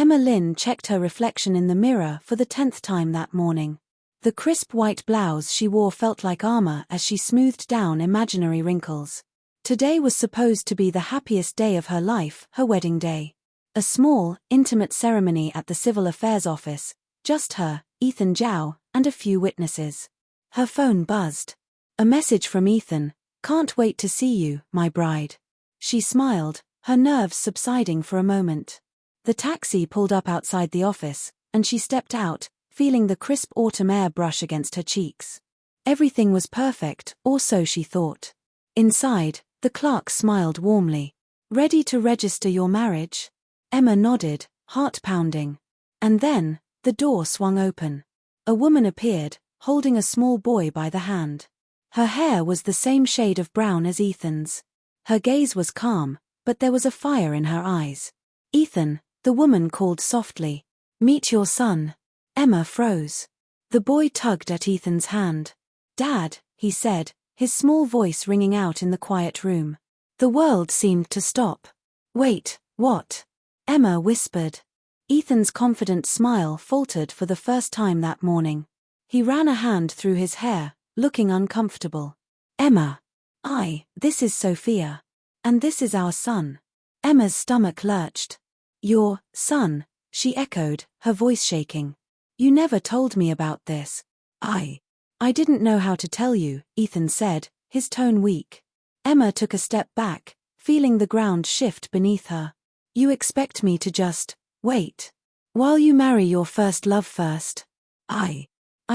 Emma Lin checked her reflection in the mirror for the 10th time that morning. The crisp white blouse she wore felt like armor as she smoothed down imaginary wrinkles. Today was supposed to be the happiest day of her life, her wedding day. A small, intimate ceremony at the Civil Affairs office, just her, Ethan Zhao, and a few witnesses. Her phone buzzed. A message from Ethan: "Can't wait to see you, my bride." She smiled, her nerves subsiding for a moment. The taxi pulled up outside the office, and she stepped out, feeling the crisp autumn air brush against her cheeks. Everything was perfect, or so she thought. Inside, the clerk smiled warmly. "Ready to register your marriage?" Emma nodded, heart pounding. And then, the door swung open. A woman appeared, holding a small boy by the hand. Her hair was the same shade of brown as Ethan's. Her gaze was calm, but there was a fire in her eyes. "Ethan," the woman called softly. "Meet your son." Emma froze. The boy tugged at Ethan's hand. "Dad," he said, his small voice ringing out in the quiet room. The world seemed to stop. "Wait, what?" Emma whispered. Ethan's confident smile faltered for the first time that morning. He ran a hand through his hair, looking uncomfortable. "Emma. This is Sophia. And this is our son." Emma's stomach lurched. "Your son," she echoed, her voice shaking. "You never told me about this." I didn't know how to tell you," Ethan said, his tone weak. Emma took a step back, feeling the ground shift beneath her. "You expect me to just wait while you marry your first love first?" I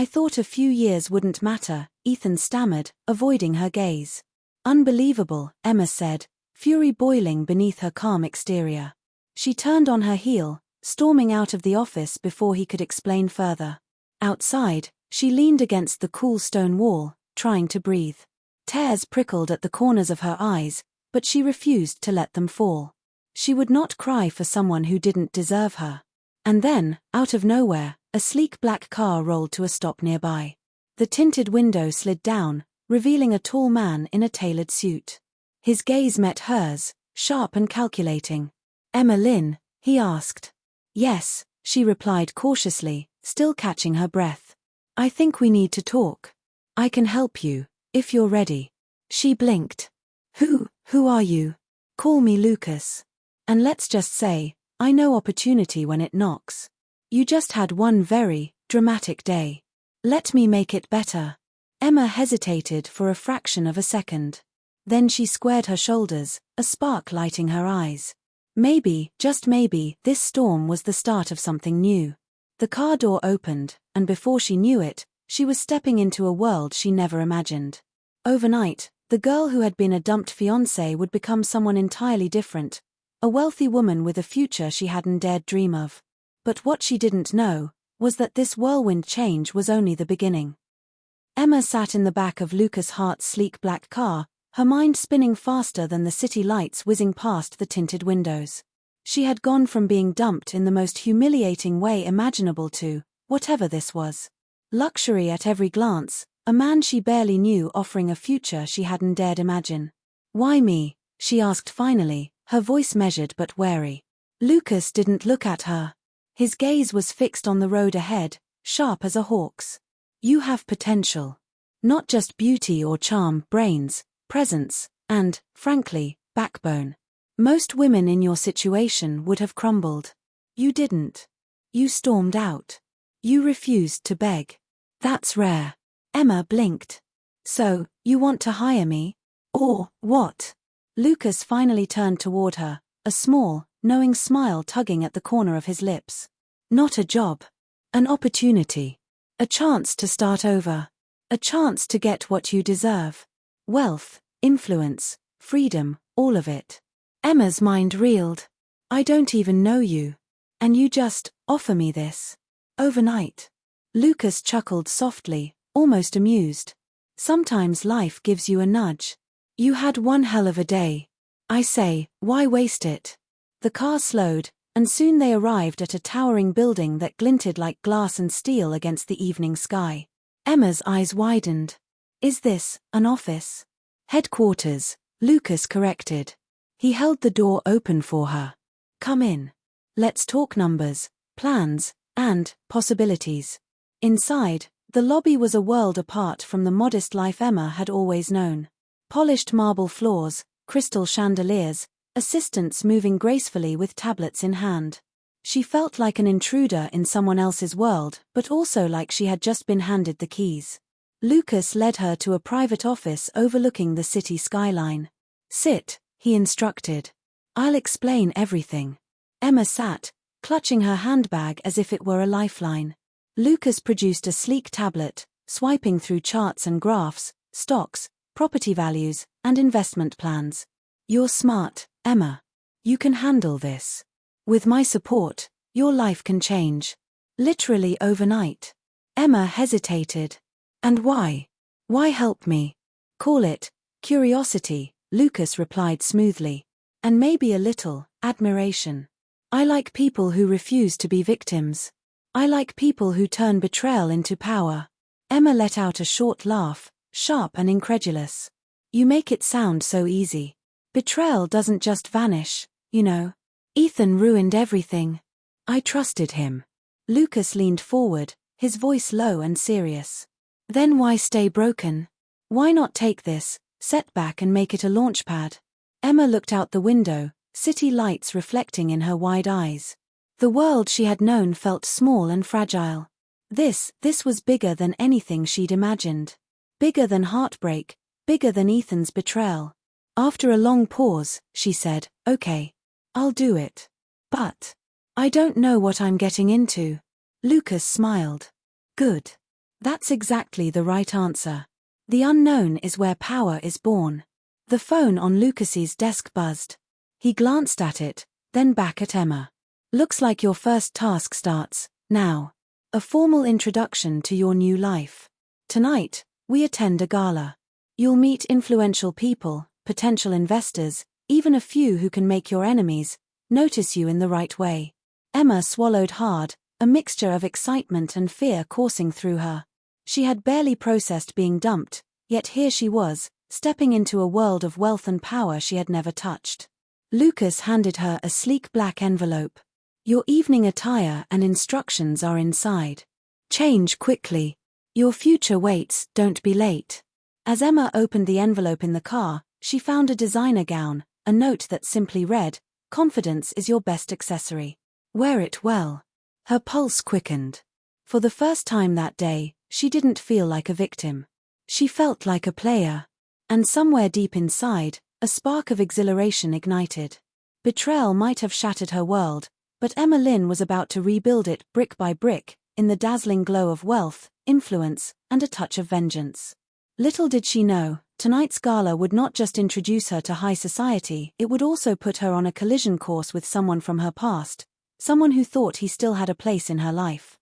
thought a few years wouldn't matter," Ethan stammered, avoiding her gaze. "Unbelievable," Emma said, fury boiling beneath her calm exterior. She turned on her heel, storming out of the office before he could explain further. Outside, she leaned against the cool stone wall, trying to breathe. Tears prickled at the corners of her eyes, but she refused to let them fall. She would not cry for someone who didn't deserve her. And then, out of nowhere, a sleek black car rolled to a stop nearby. The tinted window slid down, revealing a tall man in a tailored suit. His gaze met hers, sharp and calculating. "Emma Lin?" he asked. "Yes," she replied cautiously, still catching her breath. "I think we need to talk. I can help you, if you're ready." She blinked. Who are you?" "Call me Lucas. And let's just say, I know opportunity when it knocks. You just had one very dramatic day. Let me make it better." Emma hesitated for a fraction of a second. Then she squared her shoulders, a spark lighting her eyes. Maybe, just maybe, this storm was the start of something new. The car door opened, and before she knew it, she was stepping into a world she never imagined. Overnight, the girl who had been a dumped fiancé would become someone entirely different, a wealthy woman with a future she hadn't dared dream of. But what she didn't know was that this whirlwind change was only the beginning. Emma sat in the back of Lucas Hart's sleek black car, her mind spinning faster than the city lights whizzing past the tinted windows. She had gone from being dumped in the most humiliating way imaginable to, whatever this was, luxury at every glance, a man she barely knew offering a future she hadn't dared imagine. "Why me?" she asked finally, her voice measured but wary. Lucas didn't look at her. His gaze was fixed on the road ahead, sharp as a hawk's. "You have potential. Not just beauty or charm, brains, presence, and, frankly, backbone. Most women in your situation would have crumbled. You didn't. You stormed out. You refused to beg. That's rare." Emma blinked. "So, you want to hire me? Or what?" Lucas finally turned toward her, a small, knowing smile tugging at the corner of his lips. "Not a job. An opportunity. A chance to start over. A chance to get what you deserve. Wealth, influence, freedom, all of it." Emma's mind reeled. "I don't even know you. And you just offer me this? Overnight?" Lucas chuckled softly, almost amused. "Sometimes life gives you a nudge. You had one hell of a day. I say, why waste it?" The car slowed, and soon they arrived at a towering building that glinted like glass and steel against the evening sky. Emma's eyes widened. "Is this an office?" "Headquarters," Lucas corrected. He held the door open for her. "Come in." Let's talk numbers, plans, and possibilities. Inside, the lobby was a world apart from the modest life Emma had always known. Polished marble floors, crystal chandeliers, assistants moving gracefully with tablets in hand. She felt like an intruder in someone else's world, but also like she had just been handed the keys. Lucas led her to a private office overlooking the city skyline. "Sit," he instructed. "I'll explain everything." Emma sat, clutching her handbag as if it were a lifeline. Lucas produced a sleek tablet, swiping through charts and graphs, stocks, property values, and investment plans. "You're smart, Emma. You can handle this. With my support, your life can change. Literally overnight." Emma hesitated. "And why? Why help me?" "Call it curiosity," Lucas replied smoothly. "And maybe a little admiration. I like people who refuse to be victims. I like people who turn betrayal into power." Emma let out a short laugh, sharp and incredulous. "You make it sound so easy. Betrayal doesn't just vanish, you know. Ethan ruined everything. I trusted him." Lucas leaned forward, his voice low and serious. "Then why stay broken? Why not take this setback and make it a launchpad?" Emma looked out the window, city lights reflecting in her wide eyes. The world she had known felt small and fragile. This was bigger than anything she'd imagined. Bigger than heartbreak, bigger than Ethan's betrayal. After a long pause, she said, "Okay. I'll do it. But I don't know what I'm getting into." Lucas smiled. "Good. That's exactly the right answer. The unknown is where power is born." The phone on Lucas's desk buzzed. He glanced at it, then back at Emma. "Looks like your first task starts now. A formal introduction to your new life. Tonight, we attend a gala. You'll meet influential people, potential investors, even a few who can make your enemies notice you in the right way." Emma swallowed hard, a mixture of excitement and fear coursing through her. She had barely processed being dumped, yet here she was, stepping into a world of wealth and power she had never touched. Lucas handed her a sleek black envelope. "Your evening attire and instructions are inside. Change quickly. Your future waits, don't be late." As Emma opened the envelope in the car, she found a designer gown, a note that simply read, "Confidence is your best accessory. Wear it well." Her pulse quickened. For the first time that day, she didn't feel like a victim. She felt like a player. And somewhere deep inside, a spark of exhilaration ignited. Betrayal might have shattered her world, but Emma Lin was about to rebuild it brick by brick, in the dazzling glow of wealth, influence, and a touch of vengeance. Little did she know, tonight's gala would not just introduce her to high society, it would also put her on a collision course with someone from her past, someone who thought he still had a place in her life.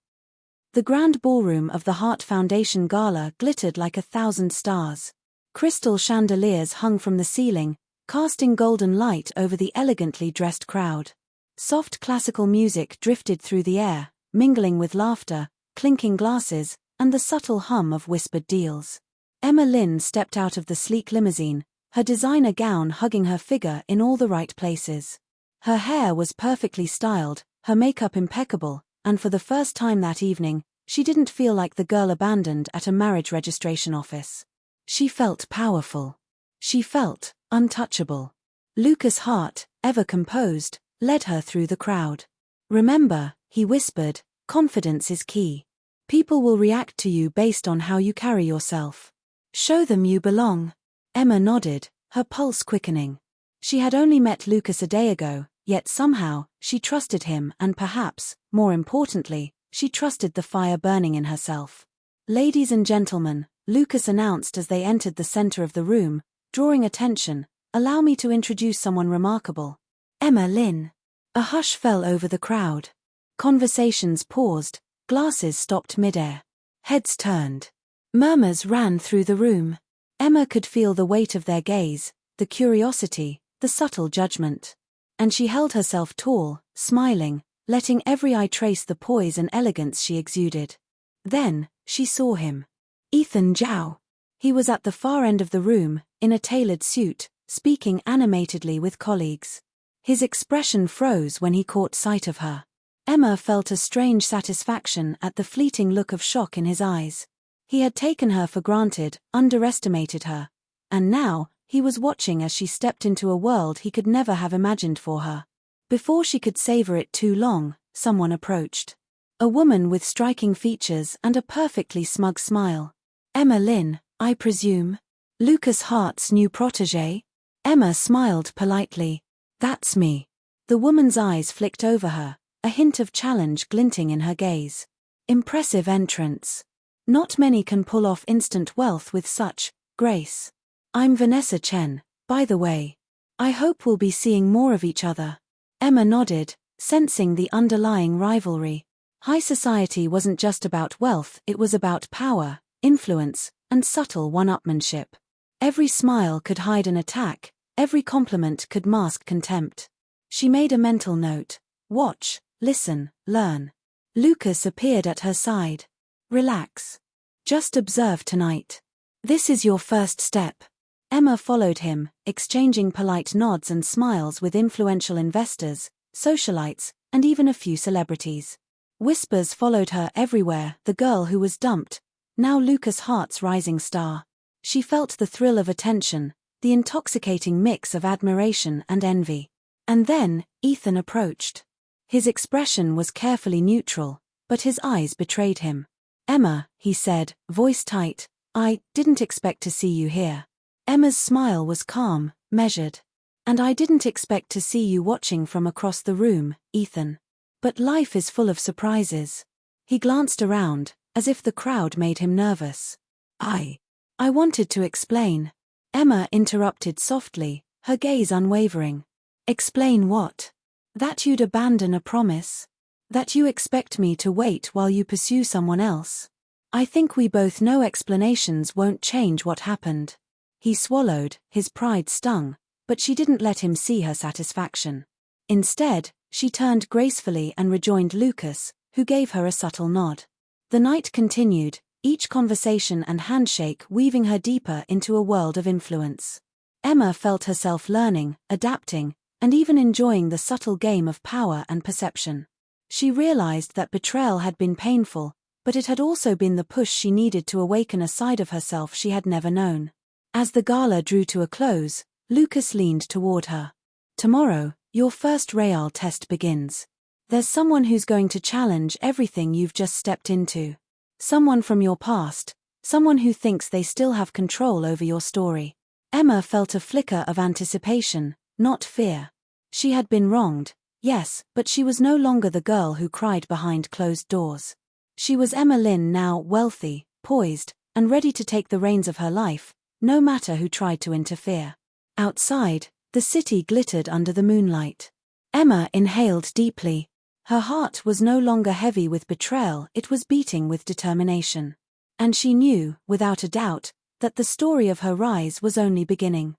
The grand ballroom of the Hart Foundation Gala glittered like 1,000 stars. Crystal chandeliers hung from the ceiling, casting golden light over the elegantly dressed crowd. Soft classical music drifted through the air, mingling with laughter, clinking glasses, and the subtle hum of whispered deals. Emma Lin stepped out of the sleek limousine, her designer gown hugging her figure in all the right places. Her hair was perfectly styled, her makeup impeccable, and for the first time that evening, she didn't feel like the girl abandoned at a marriage registration office. She felt powerful. She felt untouchable. Lucas Hart, ever composed, led her through the crowd. "Remember," he whispered, "confidence is key. People will react to you based on how you carry yourself. Show them you belong." Emma nodded, her pulse quickening. She had only met Lucas a day ago, yet somehow, she trusted him and perhaps, more importantly, she trusted the fire burning in herself. "Ladies and gentlemen," Lucas announced as they entered the center of the room, drawing attention, "allow me to introduce someone remarkable. Emma Lin." A hush fell over the crowd. Conversations paused, glasses stopped midair. Heads turned. Murmurs ran through the room. Emma could feel the weight of their gaze, the curiosity, the subtle judgment. And she held herself tall, smiling, letting every eye trace the poise and elegance she exuded. Then, she saw him. Ethan Zhao. He was at the far end of the room, in a tailored suit, speaking animatedly with colleagues. His expression froze when he caught sight of her. Emma felt a strange satisfaction at the fleeting look of shock in his eyes. He had taken her for granted, underestimated her. And now, he was watching as she stepped into a world he could never have imagined for her. Before she could savor it too long, someone approached. A woman with striking features and a perfectly smug smile. Emma Lin, I presume? Lucas Hart's new protégé? Emma smiled politely. That's me. The woman's eyes flicked over her, a hint of challenge glinting in her gaze. Impressive entrance. Not many can pull off instant wealth with such grace. I'm Vanessa Chen, by the way. I hope we'll be seeing more of each other. Emma nodded, sensing the underlying rivalry. High society wasn't just about wealth, it was about power, influence, and subtle one-upmanship. Every smile could hide an attack, every compliment could mask contempt. She made a mental note. Watch, listen, learn. Lucas appeared at her side. Relax. Just observe tonight. This is your first step. Emma followed him, exchanging polite nods and smiles with influential investors, socialites, and even a few celebrities. Whispers followed her everywhere, the girl who was dumped, now Lucas Hart's rising star. She felt the thrill of attention, the intoxicating mix of admiration and envy. And then, Ethan approached. His expression was carefully neutral, but his eyes betrayed him. Emma, he said, voice tight, I didn't expect to see you here. Emma's smile was calm, measured. And I didn't expect to see you watching from across the room, Ethan. But life is full of surprises. He glanced around, as if the crowd made him nervous. I wanted to explain. Emma interrupted softly, her gaze unwavering. Explain what? That you'd abandon a promise? That you expect me to wait while you pursue someone else? I think we both know explanations won't change what happened. He swallowed, his pride stung, but she didn't let him see her satisfaction. Instead, she turned gracefully and rejoined Lucas, who gave her a subtle nod. The night continued, each conversation and handshake weaving her deeper into a world of influence. Emma felt herself learning, adapting, and even enjoying the subtle game of power and perception. She realized that betrayal had been painful, but it had also been the push she needed to awaken a side of herself she had never known. As the gala drew to a close, Lucas leaned toward her. Tomorrow, your first Real test begins. There's someone who's going to challenge everything you've just stepped into. Someone from your past, someone who thinks they still have control over your story. Emma felt a flicker of anticipation, not fear. She had been wronged, yes, but she was no longer the girl who cried behind closed doors. She was Emma Lin, now wealthy, poised, and ready to take the reins of her life, no matter who tried to interfere. Outside, the city glittered under the moonlight. Emma inhaled deeply. Her heart was no longer heavy with betrayal, it was beating with determination. And she knew, without a doubt, that the story of her rise was only beginning.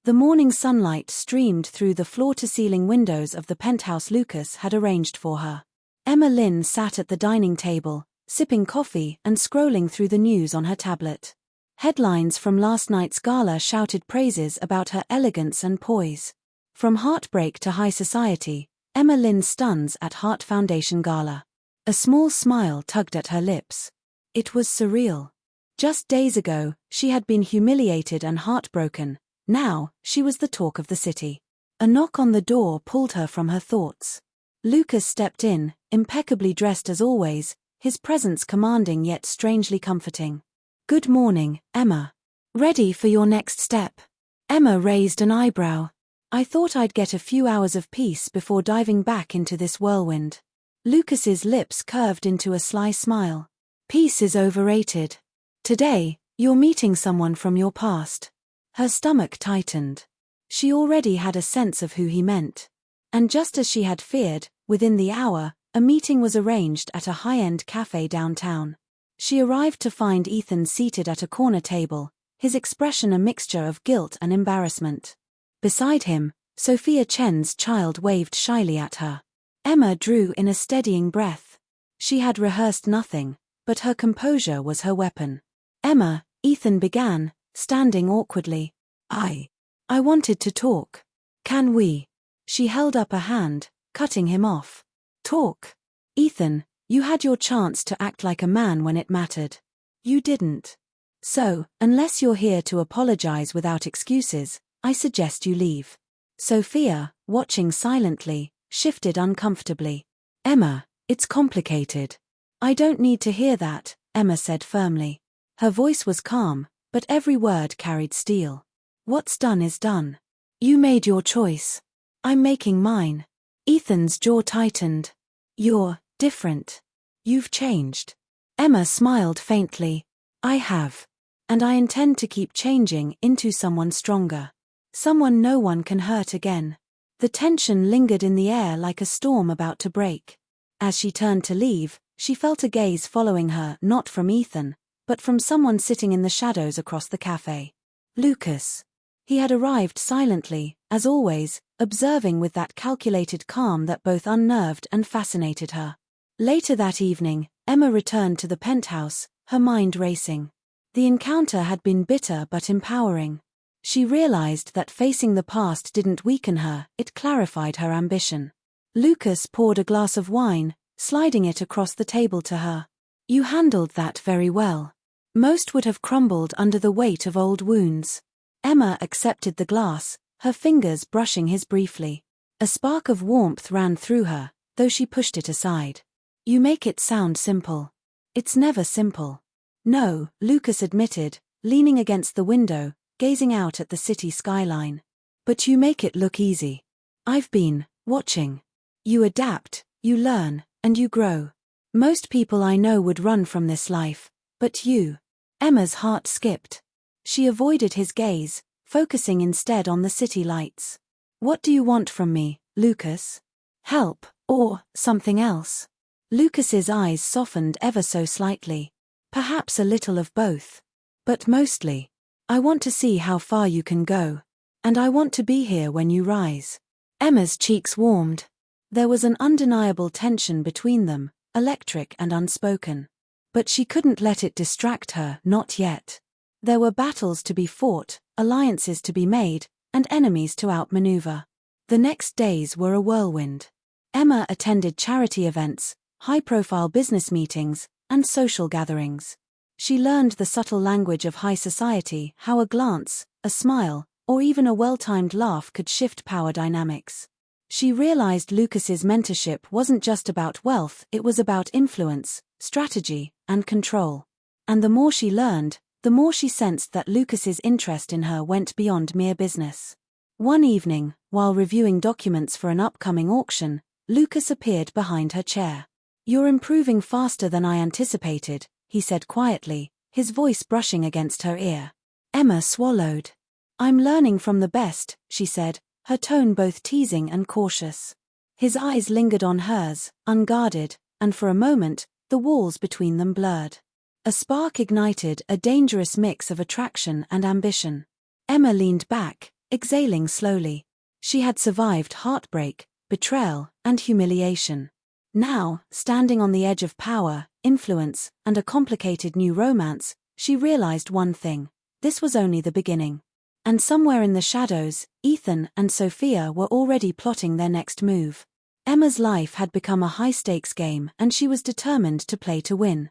The morning sunlight streamed through the floor-to-ceiling windows of the penthouse Lucas had arranged for her. Emma Lin sat at the dining table, sipping coffee and scrolling through the news on her tablet. Headlines from last night's gala shouted praises about her elegance and poise. From heartbreak to high society, Emma Lin stuns at Hart Foundation Gala. A small smile tugged at her lips. It was surreal. Just days ago, she had been humiliated and heartbroken. Now, she was the talk of the city. A knock on the door pulled her from her thoughts. Lucas stepped in, impeccably dressed as always, his presence commanding yet strangely comforting. Good morning, Emma. Ready for your next step? Emma raised an eyebrow. I thought I'd get a few hours of peace before diving back into this whirlwind. Lucas's lips curved into a sly smile. Peace is overrated. Today, you're meeting someone from your past. Her stomach tightened. She already had a sense of who he meant. And just as she had feared, within the hour, a meeting was arranged at a high-end cafe downtown. She arrived to find Ethan seated at a corner table, his expression a mixture of guilt and embarrassment. Beside him, Sophia Chen's child waved shyly at her. Emma drew in a steadying breath. She had rehearsed nothing, but her composure was her weapon. Emma, Ethan began, standing awkwardly. I wanted to talk. Can we? She held up a hand, cutting him off. Talk. Ethan, you had your chance to act like a man when it mattered. You didn't. So, unless you're here to apologize without excuses, I suggest you leave. Sophia, watching silently, shifted uncomfortably. Emma, it's complicated. I don't need to hear that, Emma said firmly. Her voice was calm, but every word carried steel. What's done is done. You made your choice. I'm making mine. Ethan's jaw tightened. You're different. You've changed. Emma smiled faintly. I have. And I intend to keep changing into someone stronger. Someone no one can hurt again. The tension lingered in the air like a storm about to break. As she turned to leave, she felt a gaze following her, not from Ethan, but from someone sitting in the shadows across the cafe. Lucas. He had arrived silently, as always, observing with that calculated calm that both unnerved and fascinated her. Later that evening, Emma returned to the penthouse, her mind racing. The encounter had been bitter but empowering. She realized that facing the past didn't weaken her, it clarified her ambition. Lucas poured a glass of wine, sliding it across the table to her. You handled that very well. Most would have crumbled under the weight of old wounds. Emma accepted the glass, her fingers brushing his briefly. A spark of warmth ran through her, though she pushed it aside. You make it sound simple. It's never simple. No, Lucas admitted, leaning against the window, gazing out at the city skyline. But you make it look easy. I've been watching. You adapt, you learn, and you grow. Most people I know would run from this life, but you. Emma's heart skipped. She avoided his gaze, focusing instead on the city lights. What do you want from me, Lucas? Help, or something else? Lucas's eyes softened ever so slightly. Perhaps a little of both. But mostly, I want to see how far you can go. And I want to be here when you rise. Emma's cheeks warmed. There was an undeniable tension between them, electric and unspoken. But she couldn't let it distract her, not yet. There were battles to be fought, alliances to be made, and enemies to outmaneuver. The next days were a whirlwind. Emma attended charity events, high-profile business meetings, and social gatherings. She learned the subtle language of high society, how a glance, a smile, or even a well-timed laugh could shift power dynamics. She realized Lucas's mentorship wasn't just about wealth, it was about influence, strategy, and control. And the more she learned, the more she sensed that Lucas's interest in her went beyond mere business. One evening, while reviewing documents for an upcoming auction, Lucas appeared behind her chair. You're improving faster than I anticipated, he said quietly, his voice brushing against her ear. Emma swallowed. I'm learning from the best, she said, her tone both teasing and cautious. His eyes lingered on hers, unguarded, and for a moment, the walls between them blurred. A spark ignited, a dangerous mix of attraction and ambition. Emma leaned back, exhaling slowly. She had survived heartbreak, betrayal, and humiliation. Now, standing on the edge of power, influence, and a complicated new romance, she realized one thing: this was only the beginning. And somewhere in the shadows, Ethan and Sophia were already plotting their next move. Emma's life had become a high-stakes game, and she was determined to play to win.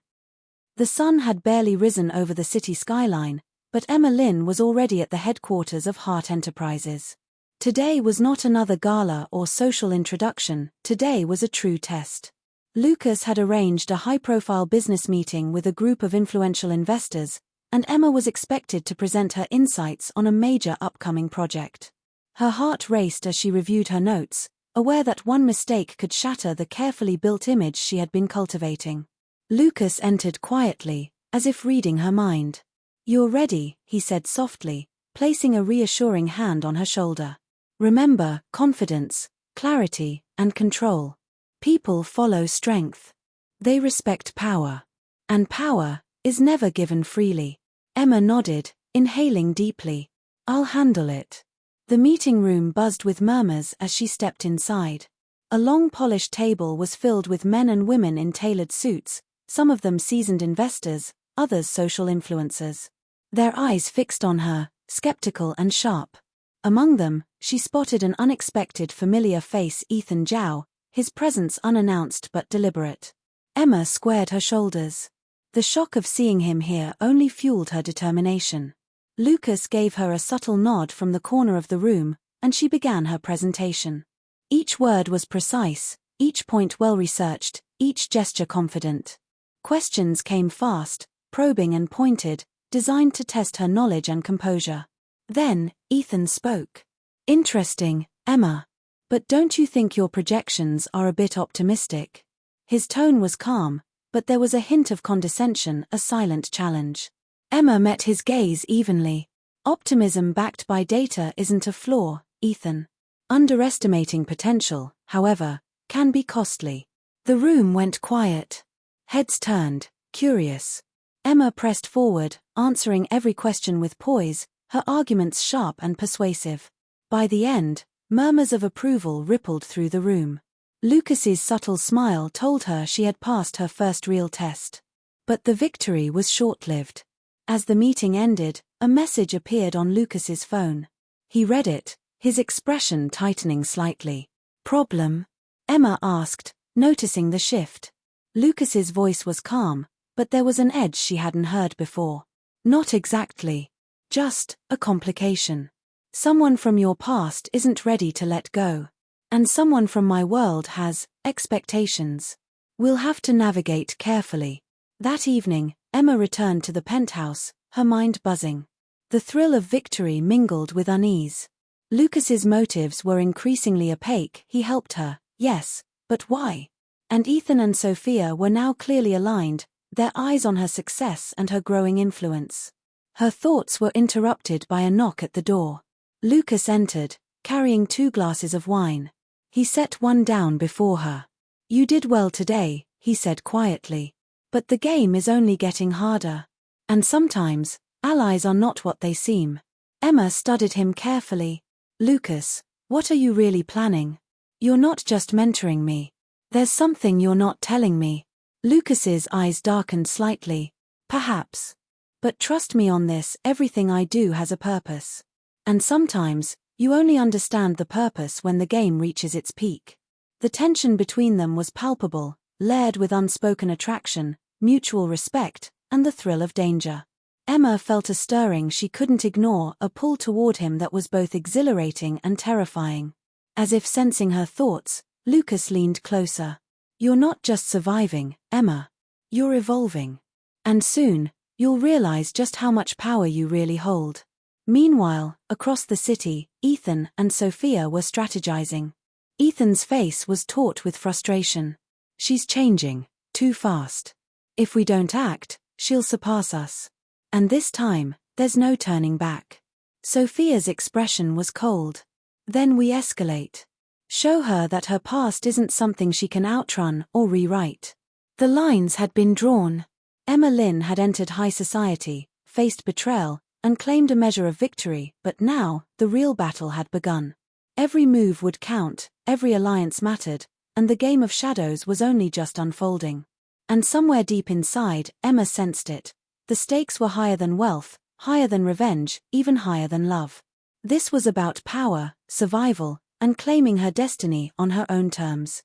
The sun had barely risen over the city skyline, but Emma Lin was already at the headquarters of Hart Enterprises. Today was not another gala or social introduction, today was a true test. Lucas had arranged a high-profile business meeting with a group of influential investors, and Emma was expected to present her insights on a major upcoming project. Her heart raced as she reviewed her notes, aware that one mistake could shatter the carefully built image she had been cultivating. Lucas entered quietly, as if reading her mind. You're ready, he said softly, placing a reassuring hand on her shoulder. Remember, confidence, clarity, and control. People follow strength. They respect power. And power is never given freely. Emma nodded, inhaling deeply. I'll handle it. The meeting room buzzed with murmurs as she stepped inside. A long polished table was filled with men and women in tailored suits, some of them seasoned investors, others social influencers. Their eyes fixed on her, skeptical and sharp. Among them, she spotted an unexpected familiar face, Ethan Zhao, his presence unannounced but deliberate. Emma squared her shoulders. The shock of seeing him here only fueled her determination. Lucas gave her a subtle nod from the corner of the room, and she began her presentation. Each word was precise, each point well-researched, each gesture confident. Questions came fast, probing and pointed, designed to test her knowledge and composure. Then, Ethan spoke. "Interesting, Emma. But don't you think your projections are a bit optimistic?" His tone was calm, but there was a hint of condescension, a silent challenge. Emma met his gaze evenly. "Optimism backed by data isn't a flaw, Ethan. Underestimating potential, however, can be costly." The room went quiet. Heads turned, curious. Emma pressed forward, answering every question with poise, her arguments sharp and persuasive. By the end, murmurs of approval rippled through the room. Lucas's subtle smile told her she had passed her first real test. But the victory was short-lived. As the meeting ended, a message appeared on Lucas's phone. He read it, his expression tightening slightly. "Problem?" Emma asked, noticing the shift. Lucas's voice was calm, but there was an edge she hadn't heard before. "Not exactly. Just a complication. Someone from your past isn't ready to let go. And someone from my world has expectations. We'll have to navigate carefully." That evening, Emma returned to the penthouse, her mind buzzing. The thrill of victory mingled with unease. Lucas's motives were increasingly opaque. He helped her, yes, but why? And Ethan and Sophia were now clearly aligned, their eyes on her success and her growing influence. Her thoughts were interrupted by a knock at the door. Lucas entered, carrying 2 glasses of wine. He set one down before her. "You did well today," he said quietly. "But the game is only getting harder. And sometimes, allies are not what they seem." Emma studied him carefully. "Lucas, what are you really planning? You're not just mentoring me. There's something you're not telling me." Lucas's eyes darkened slightly. "Perhaps. But trust me on this, everything I do has a purpose. And sometimes, you only understand the purpose when the game reaches its peak." The tension between them was palpable, layered with unspoken attraction, mutual respect, and the thrill of danger. Emma felt a stirring she couldn't ignore, a pull toward him that was both exhilarating and terrifying. As if sensing her thoughts, Lucas leaned closer. "You're not just surviving, Emma. You're evolving. And soon, you'll realize just how much power you really hold." Meanwhile, across the city, Ethan and Sophia were strategizing. Ethan's face was taut with frustration. "She's changing, too fast. If we don't act, she'll surpass us. And this time, there's no turning back." Sophia's expression was cold. "Then we escalate. Show her that her past isn't something she can outrun or rewrite." The lines had been drawn. Emma Lin had entered high society, faced betrayal, and claimed a measure of victory, but now, the real battle had begun. Every move would count, every alliance mattered, and the game of shadows was only just unfolding. And somewhere deep inside, Emma sensed it. The stakes were higher than wealth, higher than revenge, even higher than love. This was about power, survival, and claiming her destiny on her own terms.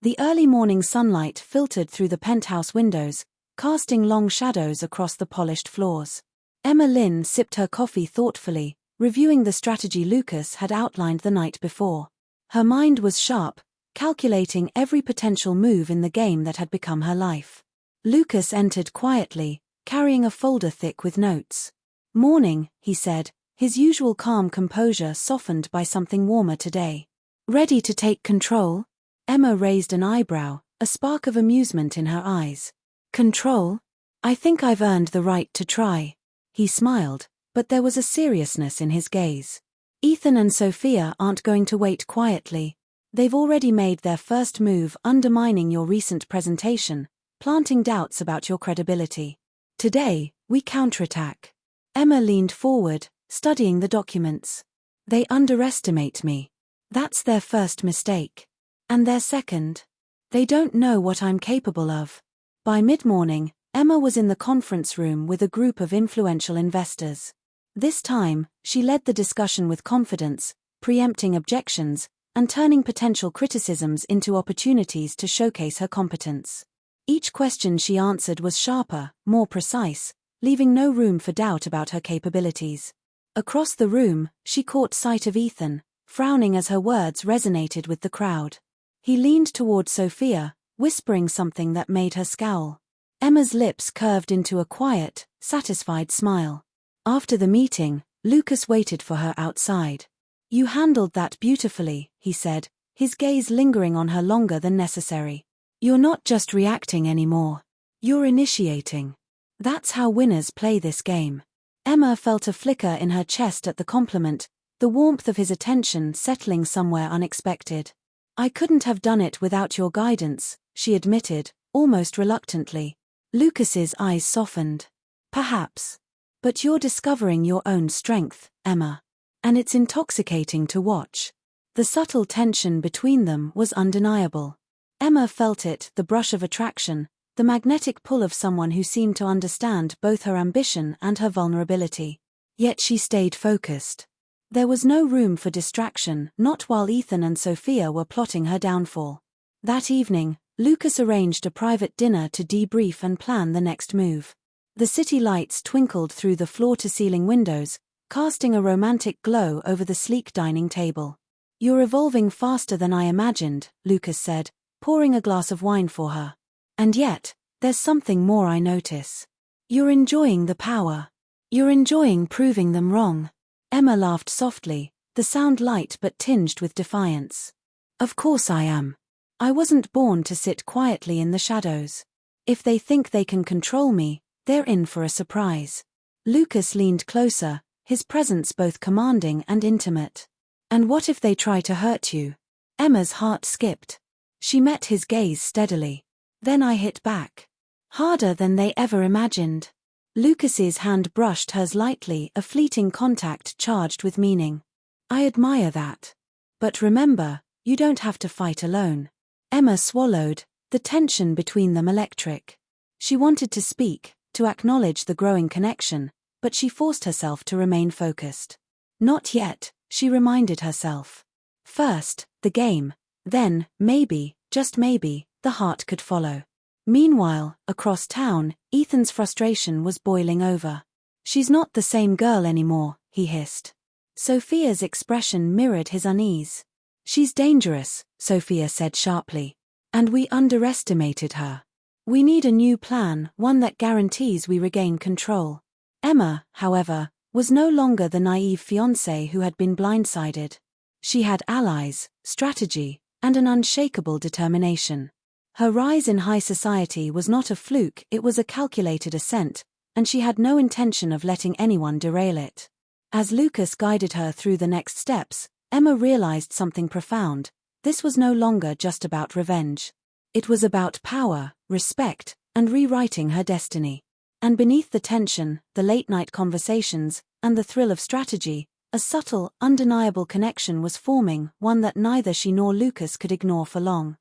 The early morning sunlight filtered through the penthouse windows, casting long shadows across the polished floors. Emma Lin sipped her coffee thoughtfully, reviewing the strategy Lucas had outlined the night before. Her mind was sharp, calculating every potential move in the game that had become her life. Lucas entered quietly, carrying a folder thick with notes. "Morning," he said, his usual calm composure softened by something warmer today. "Ready to take control?" Emma raised an eyebrow, a spark of amusement in her eyes. "Control? I think I've earned the right to try." He smiled, but there was a seriousness in his gaze. "Ethan and Sophia aren't going to wait quietly. They've already made their first move, undermining your recent presentation, planting doubts about your credibility. Today, we counterattack." Emma leaned forward, studying the documents. "They underestimate me. That's their first mistake. And their second? They don't know what I'm capable of." By mid-morning, Emma was in the conference room with a group of influential investors. This time, she led the discussion with confidence, preempting objections, and turning potential criticisms into opportunities to showcase her competence. Each question she answered was sharper, more precise, leaving no room for doubt about her capabilities. Across the room, she caught sight of Ethan, frowning as her words resonated with the crowd. He leaned toward Sophia, whispering something that made her scowl. Emma's lips curved into a quiet, satisfied smile. After the meeting, Lucas waited for her outside. "You handled that beautifully," he said, his gaze lingering on her longer than necessary. "You're not just reacting anymore. You're initiating. That's how winners play this game." Emma felt a flicker in her chest at the compliment, the warmth of his attention settling somewhere unexpected. "I couldn't have done it without your guidance," she admitted, almost reluctantly. Lucas's eyes softened. "Perhaps. But you're discovering your own strength, Emma. And it's intoxicating to watch." The subtle tension between them was undeniable. Emma felt it, the brush of attraction, the magnetic pull of someone who seemed to understand both her ambition and her vulnerability. Yet she stayed focused. There was no room for distraction, not while Ethan and Sophia were plotting her downfall. That evening, Lucas arranged a private dinner to debrief and plan the next move. The city lights twinkled through the floor-to-ceiling windows, casting a romantic glow over the sleek dining table. "You're evolving faster than I imagined," Lucas said, pouring a glass of wine for her. "And yet, there's something more I notice. You're enjoying the power. You're enjoying proving them wrong." Emma laughed softly, the sound light but tinged with defiance. "Of course I am. I wasn't born to sit quietly in the shadows. If they think they can control me, they're in for a surprise." Lucas leaned closer, his presence both commanding and intimate. "And what if they try to hurt you?" Emma's heart skipped. She met his gaze steadily. "Then I hit back. Harder than they ever imagined." Lucas's hand brushed hers lightly, a fleeting contact charged with meaning. "I admire that. But remember, you don't have to fight alone." Emma swallowed, the tension between them electric. She wanted to speak, to acknowledge the growing connection, but she forced herself to remain focused. "Not yet," she reminded herself. First, the game. Then, maybe, just maybe, the heart could follow. Meanwhile, across town, Ethan's frustration was boiling over. "She's not the same girl anymore," he hissed. Sophia's expression mirrored his unease. "She's dangerous," Sophia said sharply. "And we underestimated her. We need a new plan, one that guarantees we regain control." Emma, however, was no longer the naive fiancé who had been blindsided. She had allies, strategy, and an unshakable determination. Her rise in high society was not a fluke, it was a calculated ascent, and she had no intention of letting anyone derail it. As Lucas guided her through the next steps, Emma realized something profound. This was no longer just about revenge. It was about power, respect, and rewriting her destiny. And beneath the tension, the late-night conversations, and the thrill of strategy, a subtle, undeniable connection was forming, one that neither she nor Lucas could ignore for long.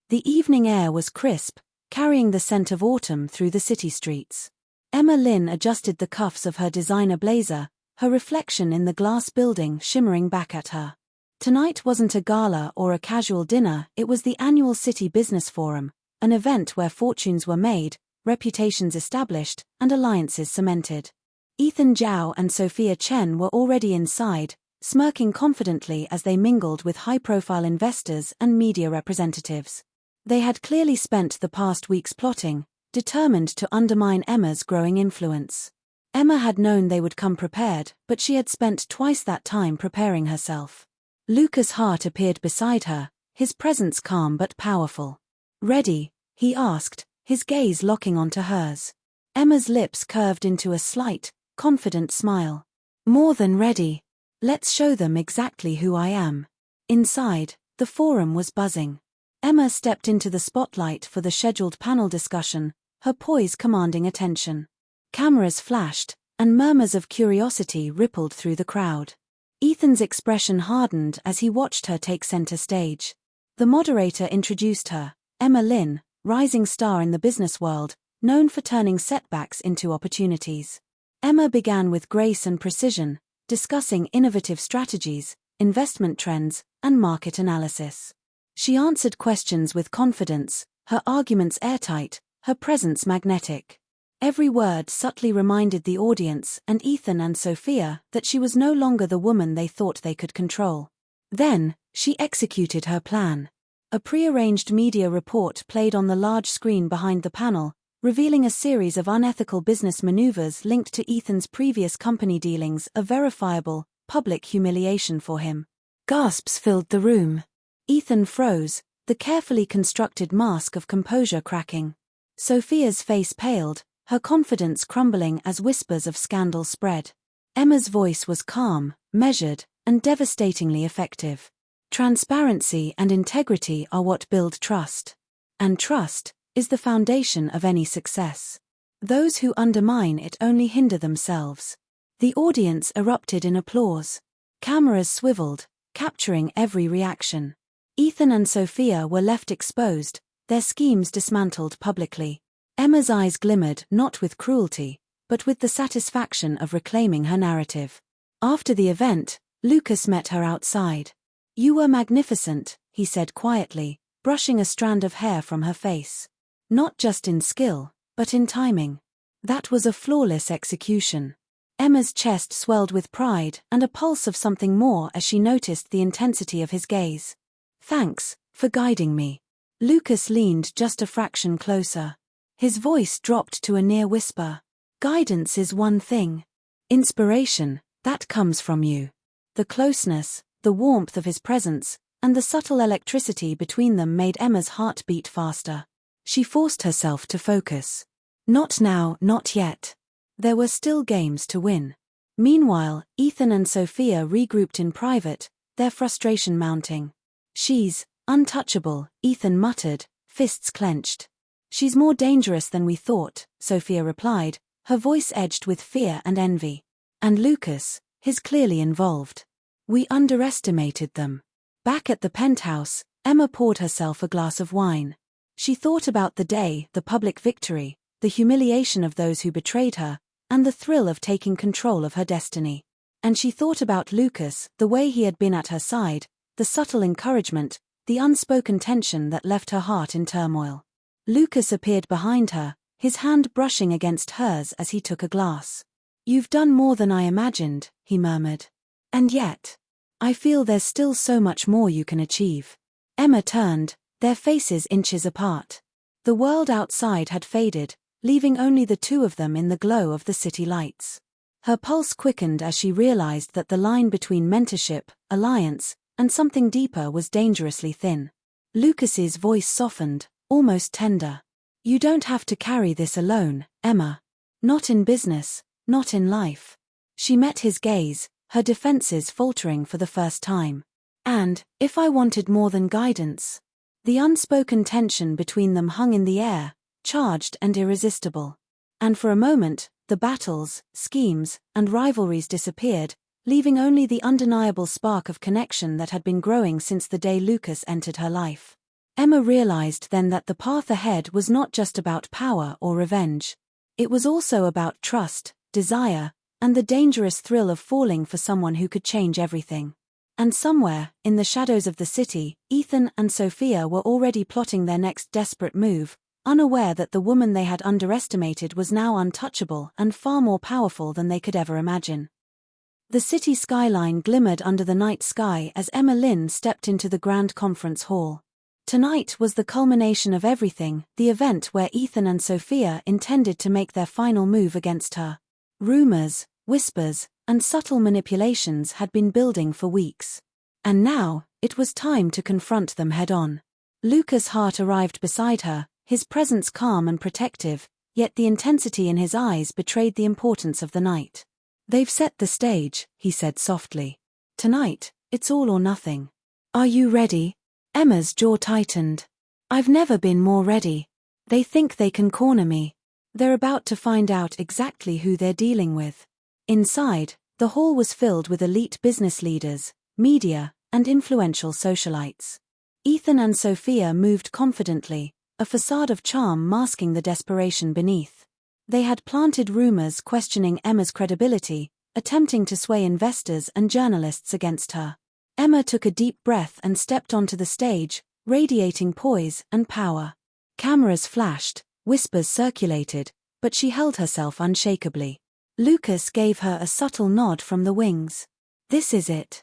The evening air was crisp, carrying the scent of autumn through the city streets. Emma Lin adjusted the cuffs of her designer blazer, her reflection in the glass building shimmering back at her. Tonight wasn't a gala or a casual dinner, it was the annual City Business Forum, an event where fortunes were made, reputations established, and alliances cemented. Ethan Zhao and Sophia Chen were already inside, smirking confidently as they mingled with high-profile investors and media representatives. They had clearly spent the past weeks plotting, determined to undermine Emma's growing influence. Emma had known they would come prepared, but she had spent twice that time preparing herself. Lucas Hart appeared beside her, his presence calm but powerful. "Ready?" he asked, his gaze locking onto hers. Emma's lips curved into a slight, confident smile. "More than ready. Let's show them exactly who I am." Inside, the forum was buzzing. Emma stepped into the spotlight for the scheduled panel discussion, her poise commanding attention. Cameras flashed, and murmurs of curiosity rippled through the crowd. Ethan's expression hardened as he watched her take center stage. The moderator introduced her, Emma Lin, rising star in the business world, known for turning setbacks into opportunities. Emma began with grace and precision, discussing innovative strategies, investment trends, and market analysis. She answered questions with confidence, her arguments airtight, her presence magnetic. Every word subtly reminded the audience and Ethan and Sophia that she was no longer the woman they thought they could control. Then, she executed her plan. A prearranged media report played on the large screen behind the panel, revealing a series of unethical business maneuvers linked to Ethan's previous company dealings, a verifiable, public humiliation for him. Gasps filled the room. Ethan froze, the carefully constructed mask of composure cracking. Sophia's face paled, her confidence crumbling as whispers of scandal spread. Emma's voice was calm, measured, and devastatingly effective. Transparency and integrity are what build trust. And trust is the foundation of any success. Those who undermine it only hinder themselves. The audience erupted in applause. Cameras swiveled, capturing every reaction. Ethan and Sophia were left exposed, their schemes dismantled publicly. Emma's eyes glimmered not with cruelty, but with the satisfaction of reclaiming her narrative. After the event, Lucas met her outside. "You were magnificent," he said quietly, brushing a strand of hair from her face. "Not just in skill, but in timing. That was a flawless execution." Emma's chest swelled with pride and a pulse of something more as she noticed the intensity of his gaze. "Thanks for guiding me." Lucas leaned just a fraction closer. His voice dropped to a near whisper. "Guidance is one thing. Inspiration, that comes from you." The closeness, the warmth of his presence, and the subtle electricity between them made Emma's heart beat faster. She forced herself to focus. Not now, not yet. There were still games to win. Meanwhile, Ethan and Sophia regrouped in private, their frustration mounting. "She's untouchable," Ethan muttered, fists clenched. "She's more dangerous than we thought," Sophia replied, her voice edged with fear and envy. And Lucas, his clearly involved. "We underestimated them." Back at the penthouse, Emma poured herself a glass of wine. She thought about the day, the public victory, the humiliation of those who betrayed her, and the thrill of taking control of her destiny. And she thought about Lucas, the way he had been at her side, the subtle encouragement, the unspoken tension that left her heart in turmoil. Lucas appeared behind her, his hand brushing against hers as he took a glass. "You've done more than I imagined," he murmured. "And yet, I feel there's still so much more you can achieve." Emma turned, their faces inches apart. The world outside had faded, leaving only the two of them in the glow of the city lights. Her pulse quickened as she realized that the line between mentorship, alliance, and something deeper was dangerously thin. Lucas's voice softened, almost tender. "You don't have to carry this alone, Emma. Not in business, not in life." She met his gaze, her defenses faltering for the first time. "And, if I wanted more than guidance?" The unspoken tension between them hung in the air, charged and irresistible. And for a moment, the battles, schemes, and rivalries disappeared, leaving only the undeniable spark of connection that had been growing since the day Lucas entered her life. Emma realized then that the path ahead was not just about power or revenge. It was also about trust, desire, and the dangerous thrill of falling for someone who could change everything. And somewhere, in the shadows of the city, Ethan and Sophia were already plotting their next desperate move, unaware that the woman they had underestimated was now untouchable and far more powerful than they could ever imagine. The city skyline glimmered under the night sky as Emma Lin stepped into the grand conference hall. Tonight was the culmination of everything, the event where Ethan and Sophia intended to make their final move against her. Rumors, whispers, and subtle manipulations had been building for weeks. And now, it was time to confront them head-on. Lucas Hart arrived beside her, his presence calm and protective, yet the intensity in his eyes betrayed the importance of the night. "They've set the stage," he said softly. "Tonight, it's all or nothing. Are you ready?" Emma's jaw tightened. "I've never been more ready. They think they can corner me. They're about to find out exactly who they're dealing with." Inside, the hall was filled with elite business leaders, media, and influential socialites. Ethan and Sophia moved confidently, a facade of charm masking the desperation beneath. They had planted rumors questioning Emma's credibility, attempting to sway investors and journalists against her. Emma took a deep breath and stepped onto the stage, radiating poise and power. Cameras flashed, whispers circulated, but she held herself unshakably. Lucas gave her a subtle nod from the wings. This is it.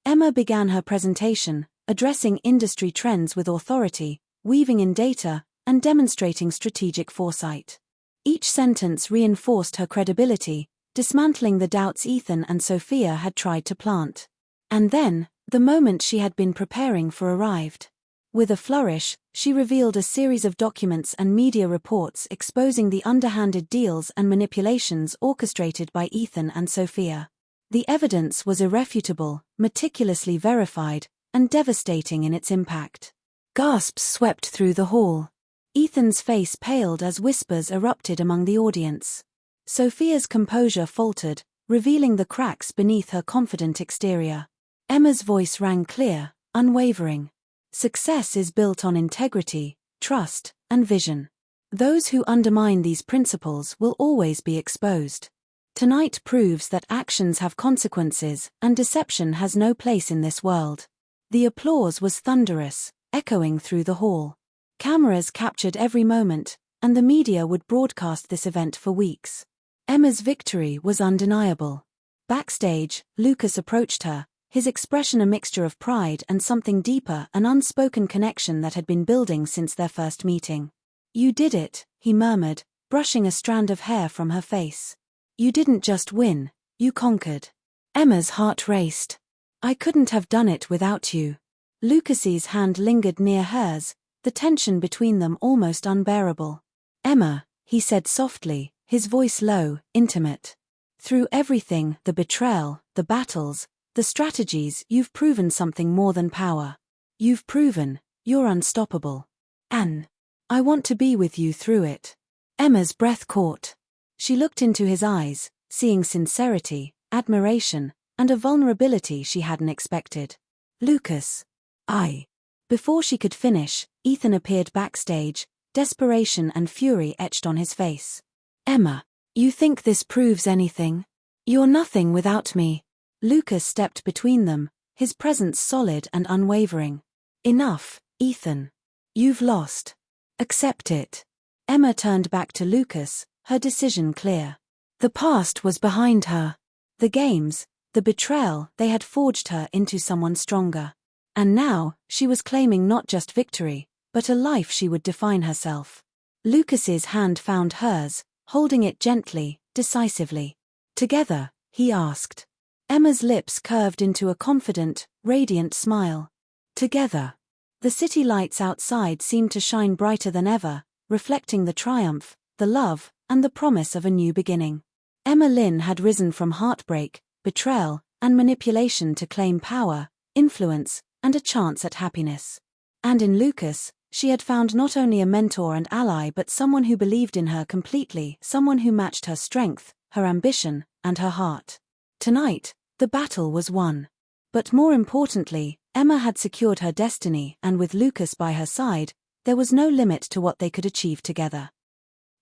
Emma began her presentation, addressing industry trends with authority, weaving in data, and demonstrating strategic foresight. Each sentence reinforced her credibility, dismantling the doubts Ethan and Sophia had tried to plant. And then, the moment she had been preparing for arrived. With a flourish, she revealed a series of documents and media reports exposing the underhanded deals and manipulations orchestrated by Ethan and Sophia. The evidence was irrefutable, meticulously verified, and devastating in its impact. Gasps swept through the hall. Ethan's face paled as whispers erupted among the audience. Sophia's composure faltered, revealing the cracks beneath her confident exterior. Emma's voice rang clear, unwavering. Success is built on integrity, trust, and vision. Those who undermine these principles will always be exposed. Tonight proves that actions have consequences, and deception has no place in this world. The applause was thunderous, echoing through the hall. Cameras captured every moment, and the media would broadcast this event for weeks. Emma's victory was undeniable. Backstage, Lucas approached her, his expression a mixture of pride and something deeper, an unspoken connection that had been building since their first meeting. "You did it," he murmured, brushing a strand of hair from her face. "You didn't just win, you conquered." Emma's heart raced. "I couldn't have done it without you." Lucas's hand lingered near hers, the tension between them almost unbearable. "Emma," he said softly, his voice low, intimate. "Through everything, the betrayal, the battles, the strategies, you've proven something more than power. You've proven you're unstoppable. And I want to be with you through it." Emma's breath caught. She looked into his eyes, seeing sincerity, admiration, and a vulnerability she hadn't expected. "Lucas, I..." Before she could finish, Ethan appeared backstage, desperation and fury etched on his face. "Emma, you think this proves anything? You're nothing without me." Lucas stepped between them, his presence solid and unwavering. "Enough, Ethan. You've lost. Accept it." Emma turned back to Lucas, her decision clear. The past was behind her. The games, the betrayal, they had forged her into someone stronger. And now, she was claiming not just victory, but a life she would define herself. Lucas's hand found hers, holding it gently, decisively. "Together?" he asked. Emma's lips curved into a confident, radiant smile. "Together." The city lights outside seemed to shine brighter than ever, reflecting the triumph, the love, and the promise of a new beginning. Emma Lin had risen from heartbreak, betrayal, and manipulation to claim power, influence, and a chance at happiness. And in Lucas, she had found not only a mentor and ally but someone who believed in her completely, someone who matched her strength, her ambition, and her heart. Tonight, the battle was won. But more importantly, Emma had secured her destiny, and with Lucas by her side, there was no limit to what they could achieve together.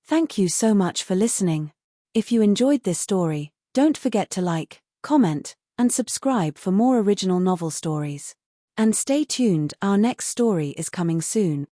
Thank you so much for listening. If you enjoyed this story, don't forget to like, comment, and subscribe for more original novel stories. And stay tuned, our next story is coming soon.